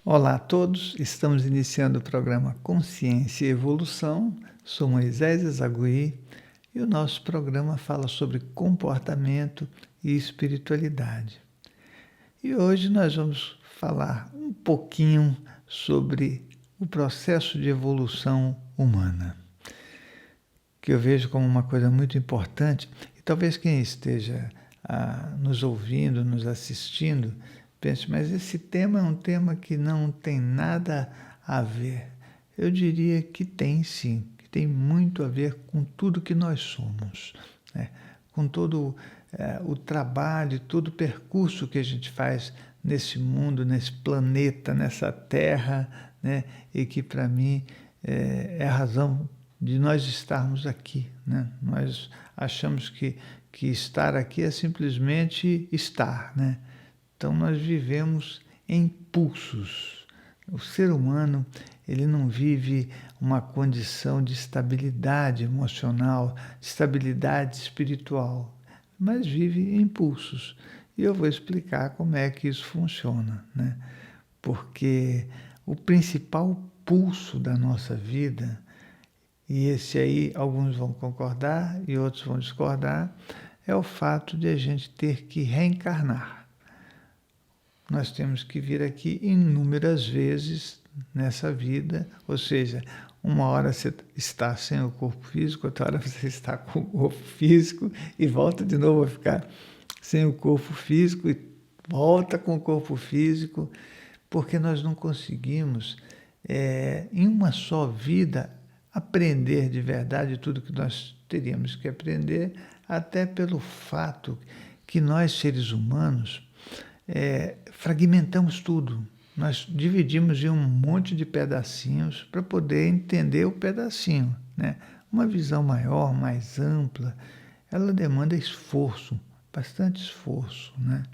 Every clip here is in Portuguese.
Olá a todos, estamos iniciando o programa Consciência e Evolução. Sou Moisés Ezagui e o nosso programa fala sobre comportamento e espiritualidade. E hoje nós vamos falar um pouquinho sobre o processo de evolução humana, que eu vejo como uma coisa muito importante, e talvez quem esteja nos ouvindo, nos assistindo, pense, mas esse tema é um tema que não tem nada a ver. Eu diria que tem sim, que tem muito a ver com tudo que nós somos, né? Com todo o trabalho, todo o percurso que a gente faz nesse mundo, nesse planeta, nessa terra, né? E que para mim é a razão de nós estarmos aqui, né? Nós achamos que estar aqui é simplesmente estar, né? Então nós vivemos em pulsos. O ser humano, ele não vive uma condição de estabilidade emocional, de estabilidade espiritual, mas vive em pulsos. E eu vou explicar como é que isso funciona, né? Porque o principal pulso da nossa vida, e esse aí alguns vão concordar e outros vão discordar, é o fato de a gente ter que reencarnar. Nós temos que vir aqui inúmeras vezes nessa vida, ou seja, uma hora você está sem o corpo físico, outra hora você está com o corpo físico e volta de novo a ficar sem o corpo físico e volta com o corpo físico, porque nós não conseguimos, em uma só vida, aprender de verdade tudo que nós teríamos que aprender, até pelo fato que nós, seres humanos, fragmentamos tudo. Nós dividimos em um monte de pedacinhos para poder entender o pedacinho, né? Uma visão maior, mais ampla, ela demanda esforço, bastante esforço, né?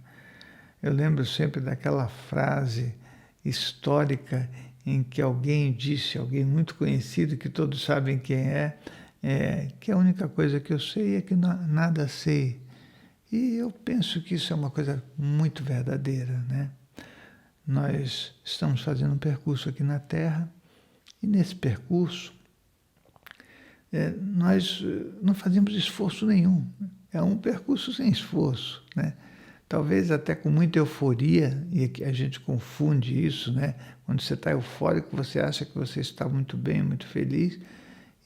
Eu lembro sempre daquela frase histórica em que alguém disse, alguém muito conhecido, que todos sabem quem que a única coisa que eu sei é que nada sei. E eu penso que isso é uma coisa muito verdadeira, né? Nós estamos fazendo um percurso aqui na Terra e nesse percurso nós não fazemos esforço nenhum. É um percurso sem esforço, né? Talvez até com muita euforia, e a gente confunde isso, né? Quando você está eufórico, você acha que você está muito bem, muito feliz,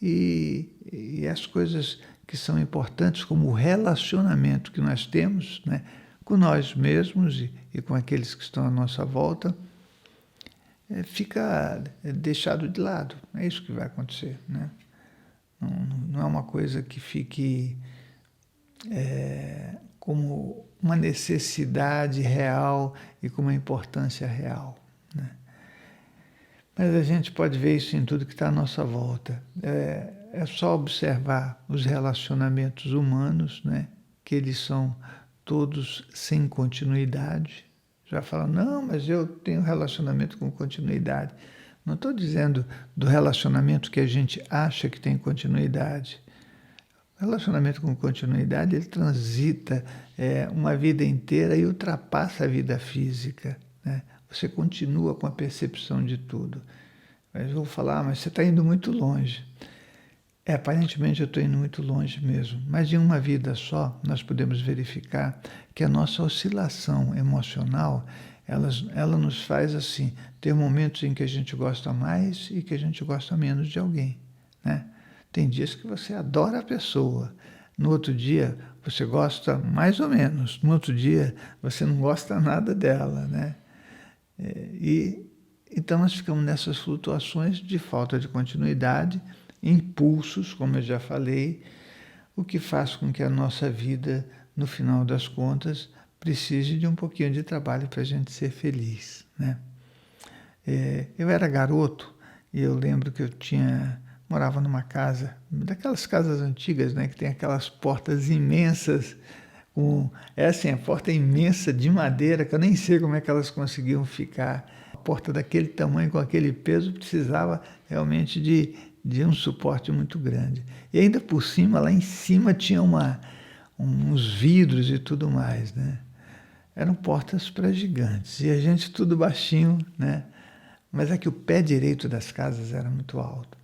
e as coisas que são importantes, como o relacionamento que nós temos, né, com nós mesmos e com aqueles que estão à nossa volta, fica deixado de lado. É isso que vai acontecer, né? Não é uma coisa que fique como uma necessidade real e com uma importância real, né? Mas a gente pode ver isso em tudo que está à nossa volta. É só observar os relacionamentos humanos, né? Que eles são todos sem continuidade. Já falam, não, mas eu tenho relacionamento com continuidade. Não estou dizendo do relacionamento que a gente acha que tem continuidade. O relacionamento com continuidade, ele transita uma vida inteira e ultrapassa a vida física, né? Você continua com a percepção de tudo. Mas eu vou falar, mas você está indo muito longe. Aparentemente eu estou indo muito longe mesmo. Mas em uma vida só, nós podemos verificar que a nossa oscilação emocional, ela nos faz assim, ter momentos em que a gente gosta mais e que a gente gosta menos de alguém, né? Tem dias que você adora a pessoa, no outro dia você gosta mais ou menos, no outro dia você não gosta nada dela, né? Então nós ficamos nessas flutuações de falta de continuidade, impulsos, como eu já falei, o que faz com que a nossa vida, no final das contas, precise de um pouquinho de trabalho para a gente ser feliz, né? Eu era garoto e eu lembro que morava numa casa, daquelas casas antigas, né, que tem aquelas portas imensas, a porta imensa de madeira, que eu nem sei como é que elas conseguiam ficar. A porta daquele tamanho, com aquele peso, precisava realmente de um suporte muito grande. E ainda por cima, lá em cima, tinha uns vidros e tudo mais, né? Eram portas para gigantes. E a gente tudo baixinho, né? mas é que o pé direito das casas era muito alto.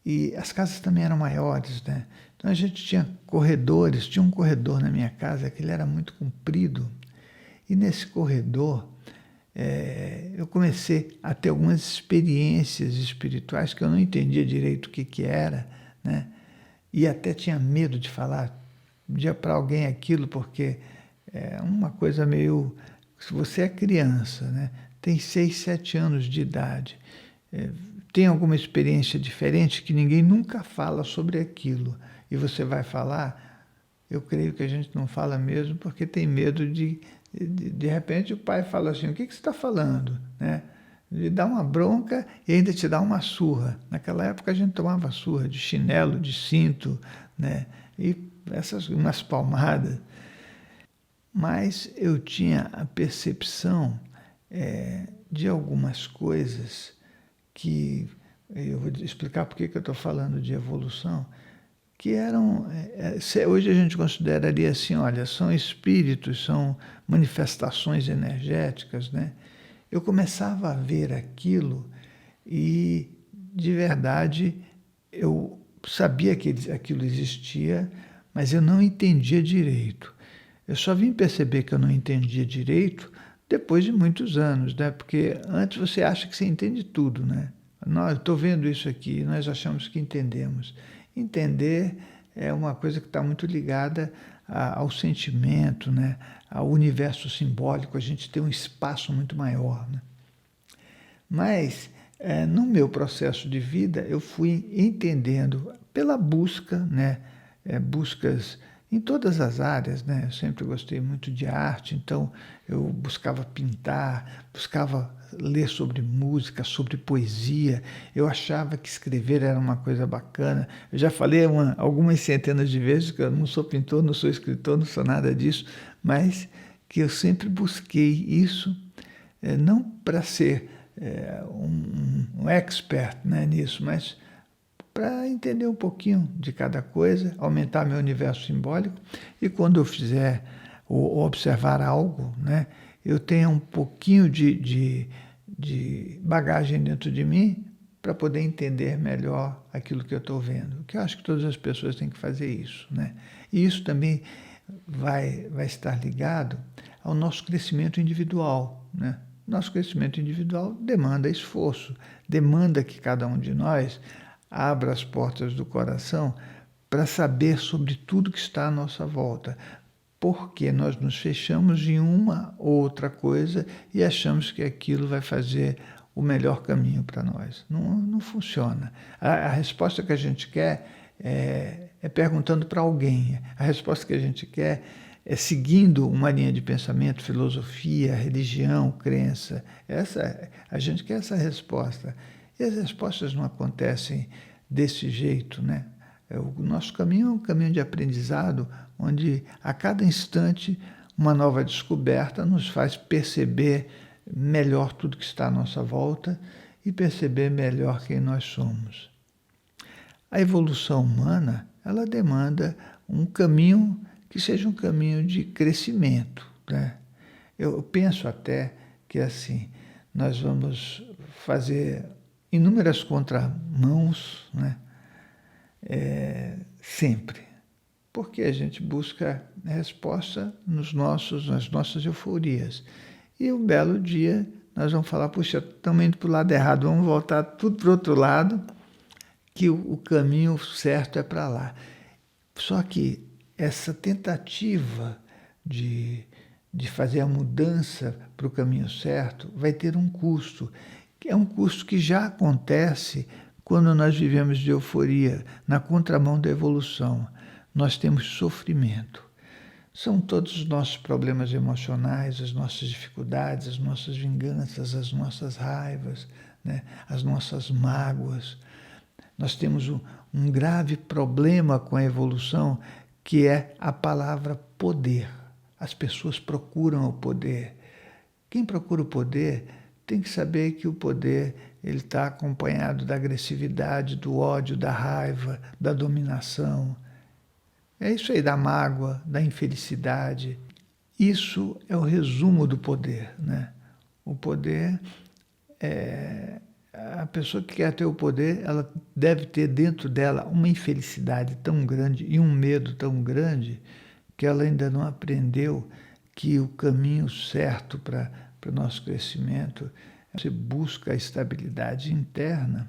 E as casas também eram maiores, né? Então a gente tinha corredores, tinha um corredor na minha casa que ele era muito comprido, e nesse corredor eu comecei a ter algumas experiências espirituais que eu não entendia direito o que era, né? E até tinha medo de falar para alguém aquilo, porque é uma coisa meio... Se você é criança, né? Tem 6, 7 anos de idade, tem alguma experiência diferente que ninguém nunca fala sobre aquilo, e você vai falar, eu creio que a gente não fala mesmo porque tem medo de repente o pai fala assim, o que você está falando? Né? Ele dá uma bronca e ainda te dá uma surra. Naquela época a gente tomava surra de chinelo, de cinto, né? E umas palmadas. Mas eu tinha a percepção de algumas coisas que, eu vou explicar por que eu estou falando de evolução, que eram, hoje a gente consideraria assim, olha, são espíritos, são manifestações energéticas, né? Eu começava a ver aquilo e, de verdade, eu sabia que aquilo existia, mas eu não entendia direito. Eu só vim perceber que eu não entendia direito depois de muitos anos, né? Porque antes você acha que você entende tudo, né? Eu estou vendo isso aqui, nós achamos que entendemos. Entender é uma coisa que está muito ligada ao sentimento, né? Ao universo simbólico, a gente tem um espaço muito maior, né? Mas, no meu processo de vida, eu fui entendendo pela busca, né? Buscas em todas as áreas, né? Eu sempre gostei muito de arte, então eu buscava pintar, buscava ler sobre música, sobre poesia. Eu achava que escrever era uma coisa bacana. Eu já falei algumas centenas de vezes que eu não sou pintor, não sou escritor, não sou nada disso, mas que eu sempre busquei isso, não para ser um expert, né, nisso, mas para entender um pouquinho de cada coisa, aumentar meu universo simbólico, e quando eu fizer ou observar algo, né, eu tenha um pouquinho de bagagem dentro de mim para poder entender melhor aquilo que eu estou vendo. Que eu acho que todas as pessoas têm que fazer isso, né? E isso também vai estar ligado ao nosso crescimento individual, né? Nosso crescimento individual demanda esforço, demanda que cada um de nós abra as portas do coração para saber sobre tudo que está à nossa volta, porque nós nos fechamos em uma ou outra coisa e achamos que aquilo vai fazer o melhor caminho para nós. Não funciona. A resposta que a gente quer é perguntando para alguém. A resposta que a gente quer é seguindo uma linha de pensamento, filosofia, religião, crença. A gente quer essa resposta. E as respostas não acontecem desse jeito, né? O nosso caminho é um caminho de aprendizado, onde a cada instante uma nova descoberta nos faz perceber melhor tudo que está à nossa volta e perceber melhor quem nós somos. A evolução humana, ela demanda um caminho que seja um caminho de crescimento, né? Eu penso até que assim, nós vamos fazer inúmeras contramãos, né? Sempre. Porque a gente busca resposta nas nossas euforias. E um belo dia nós vamos falar, puxa, estamos indo para o lado errado, vamos voltar tudo para o outro lado, que o caminho certo é para lá. Só que essa tentativa de fazer a mudança para o caminho certo vai ter um custo, que é um custo que já acontece quando nós vivemos de euforia, na contramão da evolução. Nós temos sofrimento. São todos os nossos problemas emocionais, as nossas dificuldades, as nossas vinganças, as nossas raivas, né? As nossas mágoas. Nós temos um grave problema com a evolução, que é a palavra poder. As pessoas procuram o poder. Quem procura o poder tem que saber que o poder ele está acompanhado da agressividade, do ódio, da raiva, da dominação. É isso aí, da mágoa, da infelicidade. Isso é o resumo do poder, né? O poder a pessoa que quer ter o poder, ela deve ter dentro dela uma infelicidade tão grande e um medo tão grande que ela ainda não aprendeu que o caminho certo para o nosso crescimento é você busca a estabilidade interna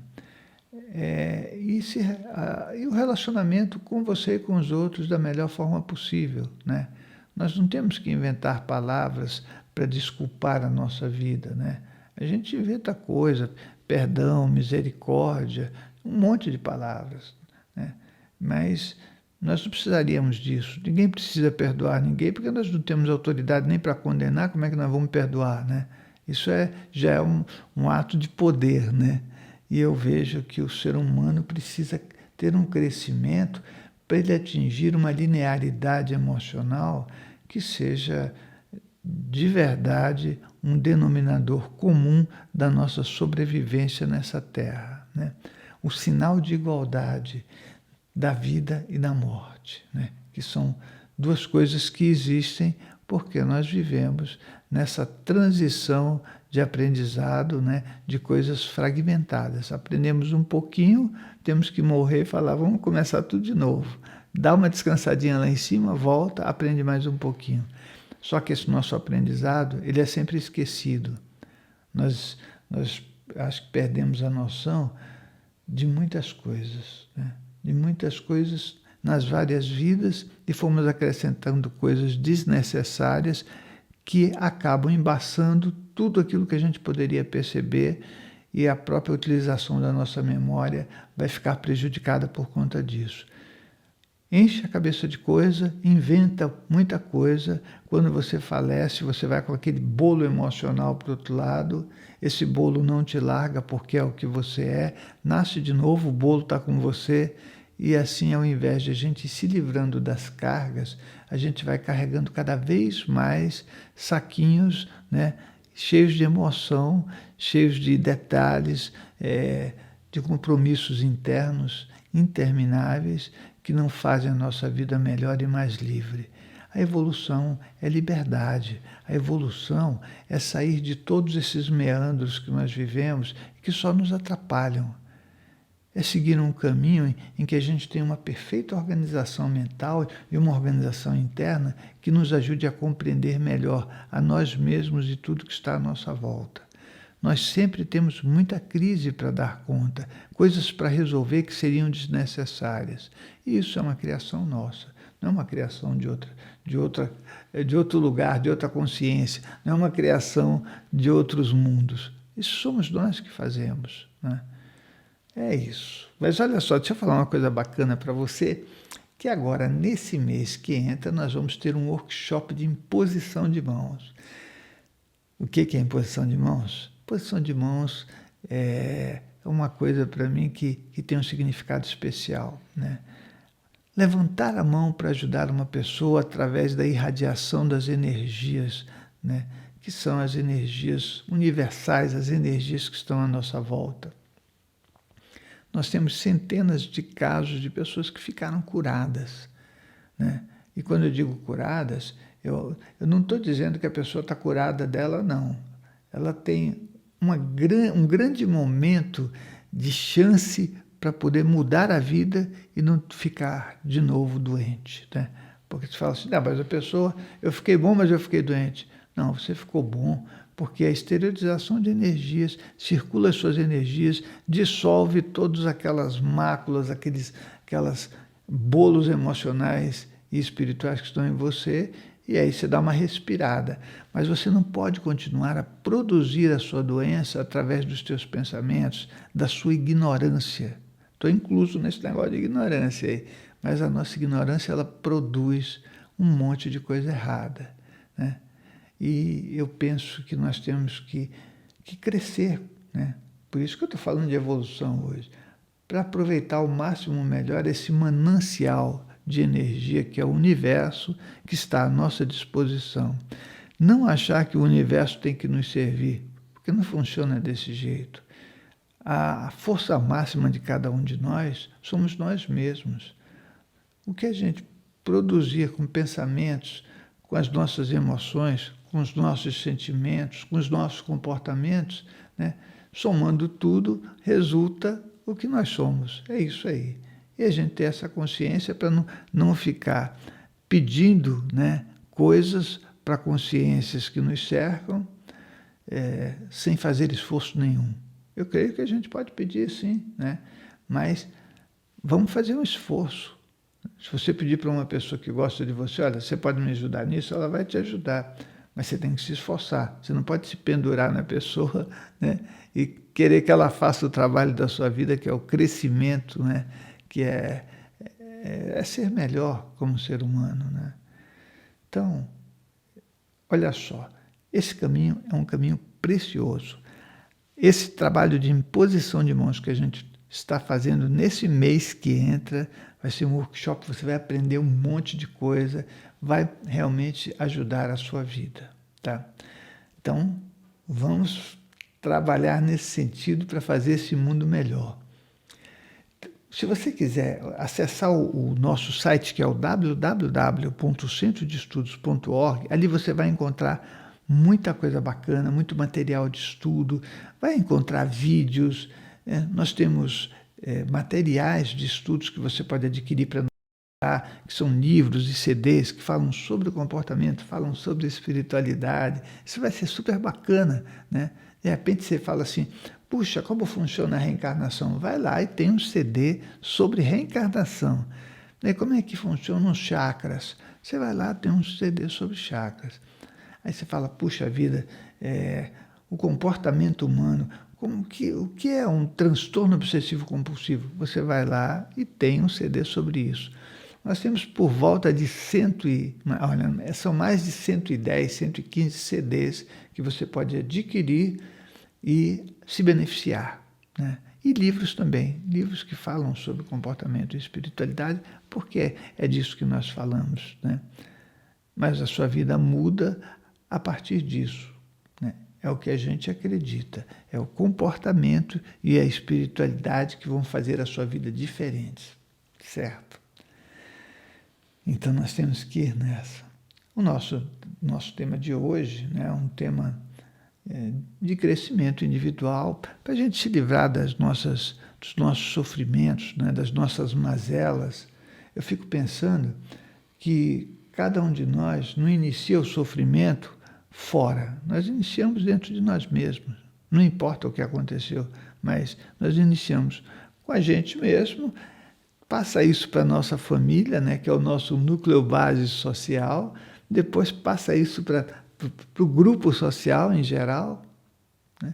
e o relacionamento com você e com os outros da melhor forma possível, né? Nós não temos que inventar palavras para desculpar a nossa vida, né? A gente inventa coisa, perdão, misericórdia, um monte de palavras, né? Mas nós não precisaríamos disso. Ninguém precisa perdoar ninguém, porque nós não temos autoridade nem para condenar, como é que nós vamos perdoar, né? Isso já é um ato de poder, né? E eu vejo que o ser humano precisa ter um crescimento para ele atingir uma linearidade emocional que seja de verdade um denominador comum da nossa sobrevivência nessa terra, né? O sinal de igualdade da vida e da morte, né? Que são duas coisas que existem porque nós vivemos nessa transição de aprendizado, né, de coisas fragmentadas. Aprendemos um pouquinho, temos que morrer e falar, vamos começar tudo de novo. Dá uma descansadinha lá em cima, volta, aprende mais um pouquinho. Só que esse nosso aprendizado, ele é sempre esquecido. Nós acho que perdemos a noção de muitas coisas, né? De muitas coisas nas várias vidas e fomos acrescentando coisas desnecessárias que acabam embaçando tudo aquilo que a gente poderia perceber e a própria utilização da nossa memória vai ficar prejudicada por conta disso. Enche a cabeça de coisa, inventa muita coisa. Quando você falece, você vai com aquele bolo emocional para o outro lado. Esse bolo não te larga porque é o que você é. Nasce de novo, o bolo está com você. E assim, ao invés de a gente ir se livrando das cargas, a gente vai carregando cada vez mais saquinhos, né, cheios de emoção, cheios de detalhes, de compromissos internos intermináveis, que não fazem a nossa vida melhor e mais livre. A evolução é liberdade. A evolução é sair de todos esses meandros que nós vivemos e que só nos atrapalham. É seguir um caminho em que a gente tem uma perfeita organização mental e uma organização interna que nos ajude a compreender melhor a nós mesmos e tudo que está à nossa volta. Nós sempre temos muita crise para dar conta, coisas para resolver que seriam desnecessárias. E isso é uma criação nossa, não é uma criação de outro lugar, de outra consciência, não é uma criação de outros mundos. Isso somos nós que fazemos, né? É isso. Mas olha só, deixa eu falar uma coisa bacana para você, que agora, nesse mês que entra, nós vamos ter um workshop de imposição de mãos. O que é imposição de mãos? Imposição de mãos é uma coisa para mim que tem um significado especial, né? Levantar a mão para ajudar uma pessoa através da irradiação das energias, né? Que são as energias universais, as energias que estão à nossa volta. Nós temos centenas de casos de pessoas que ficaram curadas, né? E quando eu digo curadas, eu não estou dizendo que a pessoa está curada dela, não. Ela tem um grande momento de chance para poder mudar a vida e não ficar de novo doente, né? Porque você fala assim, mas a pessoa, eu fiquei bom, mas eu fiquei doente. Não, você ficou bom, porque a esterilização de energias, circula as suas energias, dissolve todas aquelas máculas, aquelas bolos emocionais e espirituais que estão em você, e aí você dá uma respirada. Mas você não pode continuar a produzir a sua doença através dos teus pensamentos, da sua ignorância. Estou incluso nesse negócio de ignorância aí, mas a nossa ignorância, ela produz um monte de coisa errada, né? E eu penso que nós temos que crescer, né? Por isso que eu estou falando de evolução hoje, para aproveitar ao máximo melhor esse manancial de energia que é o universo, que está à nossa disposição. Não achar que o universo tem que nos servir, porque não funciona desse jeito. A força máxima de cada um de nós somos nós mesmos. O que a gente produzir com pensamentos, com as nossas emoções, com os nossos sentimentos, com os nossos comportamentos, né, Somando tudo, resulta o que nós somos. É isso aí. E a gente ter essa consciência para não ficar pedindo, né, coisas para consciências que nos cercam, sem fazer esforço nenhum. Eu creio que a gente pode pedir sim, né? Mas vamos fazer um esforço. Se você pedir para uma pessoa que gosta de você, olha, você pode me ajudar nisso, ela vai te ajudar. Mas você tem que se esforçar. Você não pode se pendurar na pessoa, né, e querer que ela faça o trabalho da sua vida, que é o crescimento, né, que é ser melhor como ser humano, né? Então, olha só, esse caminho é um caminho precioso. Esse trabalho de imposição de mãos que a gente está fazendo nesse mês que entra, vai ser um workshop, você vai aprender um monte de coisa, vai realmente ajudar a sua vida, tá? Então, vamos trabalhar nesse sentido para fazer esse mundo melhor. Se você quiser acessar o nosso site, que é o www.centrodeestudos.org, ali você vai encontrar muita coisa bacana, muito material de estudo, vai encontrar vídeos, nós temos materiais de estudos que você pode adquirir para que são livros e CDs que falam sobre o comportamento, falam sobre a espiritualidade. Isso vai ser super bacana, né? De repente você fala assim, puxa, como funciona a reencarnação? Vai lá e tem um CD sobre reencarnação. E como é que funcionam os chakras? Você vai lá, tem um CD sobre chakras. Aí você fala, puxa vida, o comportamento humano, o que é um transtorno obsessivo compulsivo? Você vai lá e tem um CD sobre isso. Nós temos por volta de olha, são mais de 110, 115 CDs que você pode adquirir e se beneficiar, né? E livros também, livros que falam sobre comportamento e espiritualidade, porque é disso que nós falamos, né? Mas a sua vida muda a partir disso, né? É o que a gente acredita, é o comportamento e a espiritualidade que vão fazer a sua vida diferente, certo? Então nós temos que ir nessa. O nosso tema de hoje, né, é um tema de crescimento individual, para a gente se livrar dos nossos sofrimentos, né, das nossas mazelas. Eu fico pensando que cada um de nós não inicia o sofrimento fora, nós iniciamos dentro de nós mesmos. Não importa o que aconteceu, mas nós iniciamos com a gente mesmo, passa isso para a nossa família, né, que é o nosso núcleo base social, depois passa isso para o grupo social em geral, né?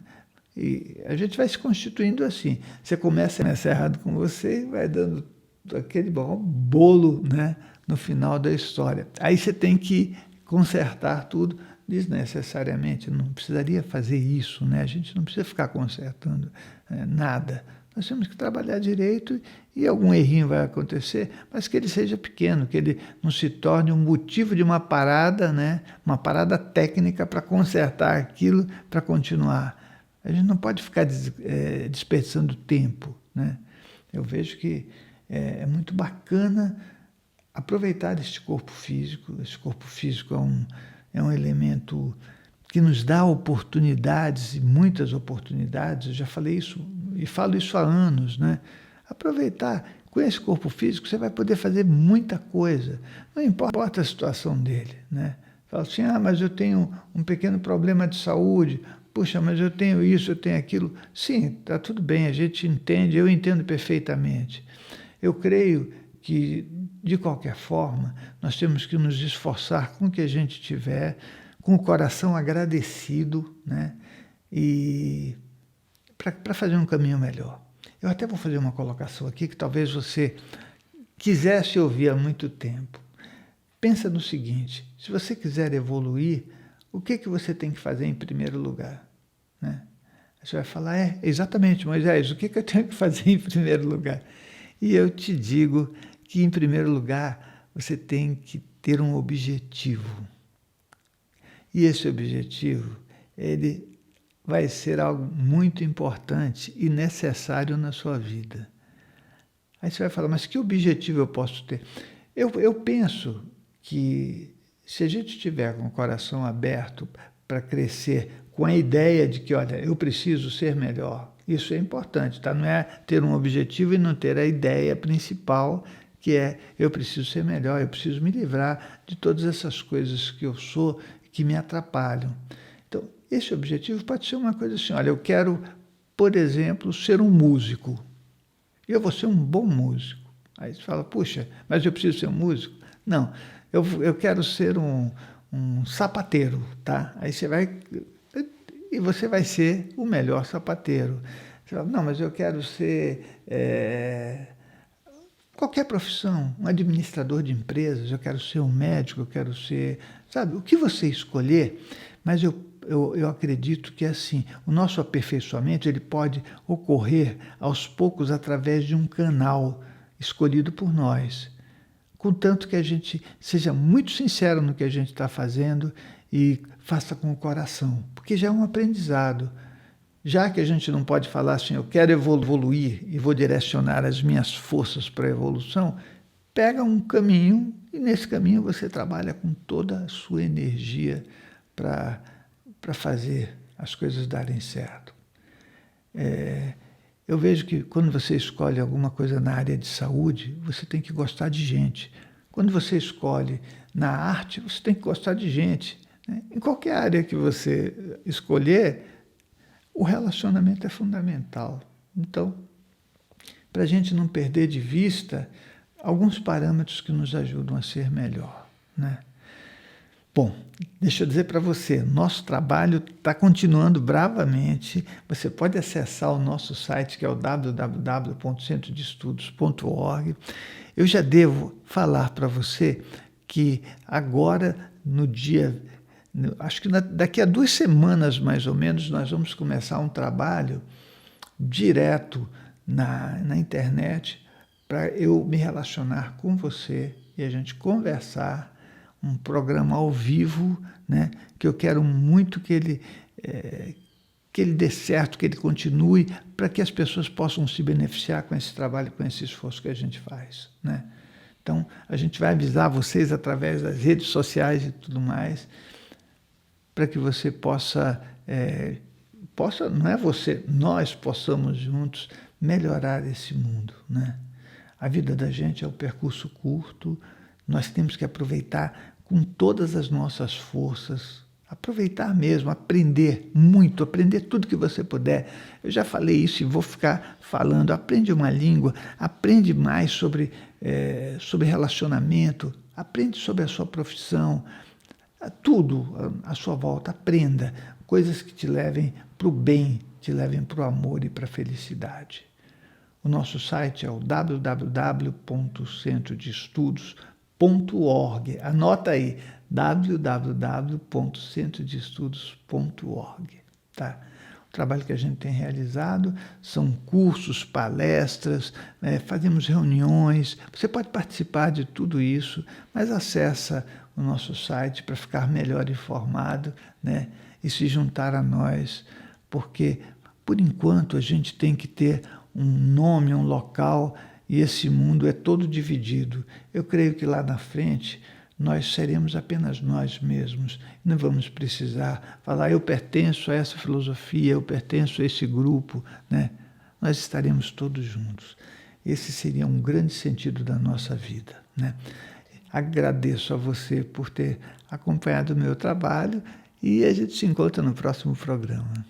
E a gente vai se constituindo assim. Você começa errado com você e vai dando aquele bolo, né, no final da história. Aí você tem que consertar tudo desnecessariamente. Não precisaria fazer isso, né? A gente não precisa ficar consertando nada. Nós temos que trabalhar direito e algum errinho vai acontecer, mas que ele seja pequeno, que ele não se torne um motivo de uma parada, né? Uma parada técnica para consertar aquilo, para continuar. A gente não pode ficar desperdiçando tempo, né? Eu vejo que é muito bacana aproveitar este corpo físico. Esse corpo físico é um elemento que nos dá oportunidades, e muitas oportunidades. Eu já falei isso e falo isso há anos, né? Aproveitar. Com esse corpo físico você vai poder fazer muita coisa, não importa a situação dele, né? Fala assim, mas eu tenho um pequeno problema de saúde, puxa, mas eu tenho isso, eu tenho aquilo. Sim, está tudo bem, a gente entende, eu entendo perfeitamente. Eu creio que, de qualquer forma, nós temos que nos esforçar com o que a gente tiver, com o coração agradecido, né? E para fazer um caminho melhor. Eu até vou fazer uma colocação aqui que talvez você quisesse ouvir há muito tempo. Pensa no seguinte, se você quiser evoluir, o que você tem que fazer em primeiro lugar, né? Você vai falar, exatamente, Moisés, o que eu tenho que fazer em primeiro lugar? E eu te digo que, em primeiro lugar, você tem que ter um objetivo. E esse objetivo, ele vai ser algo muito importante e necessário na sua vida. Aí você vai falar, mas que objetivo eu posso ter? Eu penso que, se a gente estiver com o coração aberto para crescer com a ideia de que, olha, eu preciso ser melhor. Isso é importante, tá? Não é ter um objetivo e não ter a ideia principal, que é eu preciso ser melhor, eu preciso me livrar de todas essas coisas que eu sou que me atrapalham. Então, esse objetivo pode ser uma coisa assim, olha, eu quero, por exemplo, ser um músico. Eu vou ser um bom músico. Aí você fala, puxa, mas eu preciso ser um músico? Não, eu quero ser um sapateiro, tá? Aí você vai... E você vai ser o melhor sapateiro. Você fala, não, mas eu quero ser qualquer profissão, um administrador de empresas, eu quero ser um médico, eu quero ser... Sabe, o que você escolher, mas eu acredito que assim, o nosso aperfeiçoamento ele pode ocorrer aos poucos através de um canal escolhido por nós. Contanto que a gente seja muito sincero no que a gente está fazendo e faça com o coração, porque já é um aprendizado. Já que a gente não pode falar assim, eu quero evoluir e vou direcionar as minhas forças para a evolução, pega um caminho e nesse caminho você trabalha com toda a sua energia para fazer as coisas darem certo. Eu vejo que quando você escolhe alguma coisa na área de saúde, você tem que gostar de gente. Quando você escolhe na arte, você tem que gostar de gente. Em qualquer área que você escolher, o relacionamento é fundamental. Então, para a gente não perder de vista alguns parâmetros que nos ajudam a ser melhor, né? Bom, deixa eu dizer para você, nosso trabalho está continuando bravamente. Você pode acessar o nosso site, que é o www.centrodeestudos.org. Eu já devo falar para você que agora, acho que daqui a 2 semanas mais ou menos, nós vamos começar um trabalho direto na internet para eu me relacionar com você e a gente conversar, um programa ao vivo, né, que eu quero muito que ele dê certo, que ele continue, para que as pessoas possam se beneficiar com esse trabalho, com esse esforço que a gente faz, né? Então, a gente vai avisar vocês através das redes sociais e tudo mais, para que você possa, não é você, nós possamos juntos melhorar esse mundo, né? A vida da gente é um percurso curto, nós temos que aproveitar com todas as nossas forças, aproveitar mesmo, aprender muito, aprender tudo que você puder. Eu já falei isso e vou ficar falando. Aprende uma língua, aprende mais sobre relacionamento, aprende sobre a sua profissão, tudo à sua volta, aprenda. Coisas que te levem para o bem, te levem para o amor e para a felicidade. O nosso site é o www.centrodeestudos.org. Anota aí, www.centrodeestudos.org. Tá? O trabalho que a gente tem realizado são cursos, palestras, fazemos reuniões. Você pode participar de tudo isso, mas acessa o nosso site para ficar melhor informado, né? E se juntar a nós, porque, por enquanto, a gente tem que ter um nome, um local, e esse mundo é todo dividido. Eu creio que lá na frente nós seremos apenas nós mesmos. Não vamos precisar falar, eu pertenço a essa filosofia, eu pertenço a esse grupo, né? Nós estaremos todos juntos. Esse seria um grande sentido da nossa vida, né? Agradeço a você por ter acompanhado o meu trabalho e a gente se encontra no próximo programa.